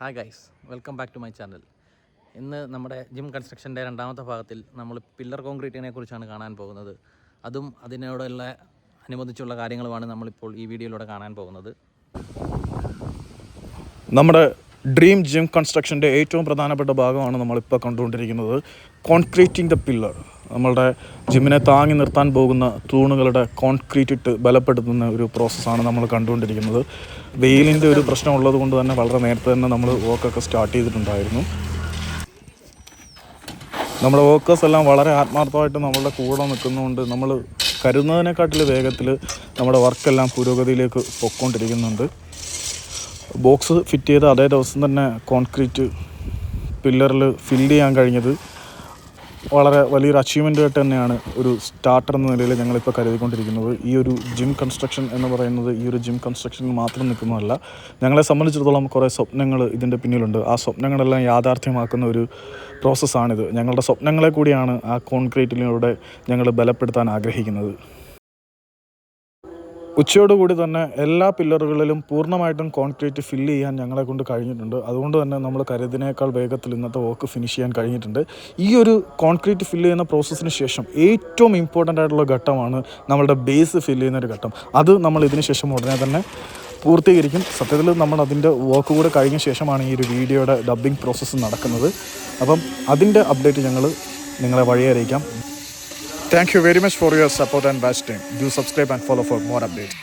Hi guys, welcome back to my channel. ഇന്ന് നമ്മുടെ gym കൺസ്ട്രക്ഷൻ്റെ രണ്ടാമത്തെ ഭാഗത്തിൽ നമ്മൾ പില്ലർ കോൺക്രീറ്റിനെ കുറിച്ചാണ് കാണാൻ പോകുന്നത്. അതും അതിനോടുള്ള അനുബന്ധിച്ചുള്ള കാര്യങ്ങളുമാണ് നമ്മളിപ്പോൾ ഈ വീഡിയോയിലൂടെ കാണാൻ പോകുന്നത്. നമ്മുടെ ഡ്രീം ജിം കൺസ്ട്രക്ഷൻ്റെ ഏറ്റവും പ്രധാനപ്പെട്ട ഭാഗമാണ് നമ്മളിപ്പോൾ കണ്ടുകൊണ്ടിരിക്കുന്നത്. Concreting the pillar. നമ്മളുടെ ജിമ്മിനെ താങ്ങി നിർത്താൻ പോകുന്ന തൂണുകളുടെ കോൺക്രീറ്റ് ഇട്ട് ബലപ്പെടുത്തുന്ന ഒരു പ്രോസസ്സാണ് നമ്മൾ കണ്ടുകൊണ്ടിരിക്കുന്നത്. വെയിലിൻ്റെ ഒരു പ്രശ്നം ഉള്ളത് കൊണ്ട് തന്നെ വളരെ നേരത്തെ തന്നെ നമ്മൾ വർക്കൊക്കെ സ്റ്റാർട്ട് ചെയ്തിട്ടുണ്ടായിരുന്നു. നമ്മുടെ വർക്കേഴ്സ് എല്ലാം വളരെ ആത്മാർത്ഥമായിട്ട് നമ്മളുടെ കൂടെ നിൽക്കുന്നതുകൊണ്ട് നമ്മൾ കരുതുന്നതിനെക്കാട്ടിൽ വേഗത്തിൽ നമ്മുടെ വർക്കെല്ലാം പുരോഗതിയിലേക്ക് പൊയ്ക്കൊണ്ടിരിക്കുന്നുണ്ട്. ബോക്സ് ഫിറ്റ് ചെയ്ത് അതേ ദിവസം തന്നെ കോൺക്രീറ്റ് പില്ലറിൽ ഫില്ല് ചെയ്യാൻ കഴിഞ്ഞത് വളരെ വലിയൊരു അച്ചീവ്മെൻ്റായിട്ട് തന്നെയാണ് ഒരു സ്റ്റാർട്ടർ എന്ന നിലയിൽ ഞങ്ങളിപ്പോൾ കരുതിക്കൊണ്ടിരിക്കുന്നത്. ഈ ഒരു ജിം കൺസ്ട്രക്ഷൻ എന്ന് പറയുന്നത് ഈ ഒരു ജിം കൺസ്ട്രക്ഷനിൽ മാത്രം നിൽക്കുന്നതല്ല. ഞങ്ങളെ സംബന്ധിച്ചിടത്തോളം കുറേ സ്വപ്നങ്ങൾ ഇതിൻ്റെ പിന്നിലുണ്ട്. ആ സ്വപ്നങ്ങളെല്ലാം യാഥാർത്ഥ്യമാക്കുന്ന ഒരു പ്രോസസ്സാണിത്. ഞങ്ങളുടെ സ്വപ്നങ്ങളെ കൂടിയാണ് ആ കോൺക്രീറ്റിലൂടെ ഞങ്ങൾ ബലപ്പെടുത്താൻ ആഗ്രഹിക്കുന്നത്. ഉച്ചയോടുകൂടി തന്നെ എല്ലാ പില്ലറുകളിലും പൂർണ്ണമായിട്ടും കോൺക്രീറ്റ് ഫില്ല് ചെയ്യാൻ ഞങ്ങളെ കൊണ്ട് കഴിഞ്ഞിട്ടുണ്ട്. അതുകൊണ്ട് തന്നെ നമ്മൾ കരുതിനേക്കാൾ വേഗത്തിൽ ഇന്നത്തെ വർക്ക് ഫിനിഷ് ചെയ്യാൻ കഴിഞ്ഞിട്ടുണ്ട്. ഈ ഒരു കോൺക്രീറ്റ് ഫില്ല് ചെയ്യുന്ന പ്രോസസ്സിന് ശേഷം ഏറ്റവും ഇമ്പോർട്ടൻ്റ് ആയിട്ടുള്ള ഘട്ടമാണ് നമ്മളുടെ ബേസ് ഫില്ല് ചെയ്യുന്നൊരു ഘട്ടം. അത് നമ്മൾ ഇതിന് ശേഷം ഉടനെ തന്നെ പൂർത്തീകരിക്കും. സത്യത്തിൽ നമ്മൾ അതിൻ്റെ വർക്ക് കൂടെ കഴിഞ്ഞ ശേഷമാണ് ഈ ഒരു വീഡിയോയുടെ ഡബ്ബിംഗ് പ്രോസസ്സ് നടക്കുന്നത്. അപ്പം അതിൻ്റെ അപ്ഡേറ്റ് ഞങ്ങൾ നിങ്ങളെ വഴി അറിയിക്കാം. Thank you very much for your support and watch time. Do subscribe and follow for more updates.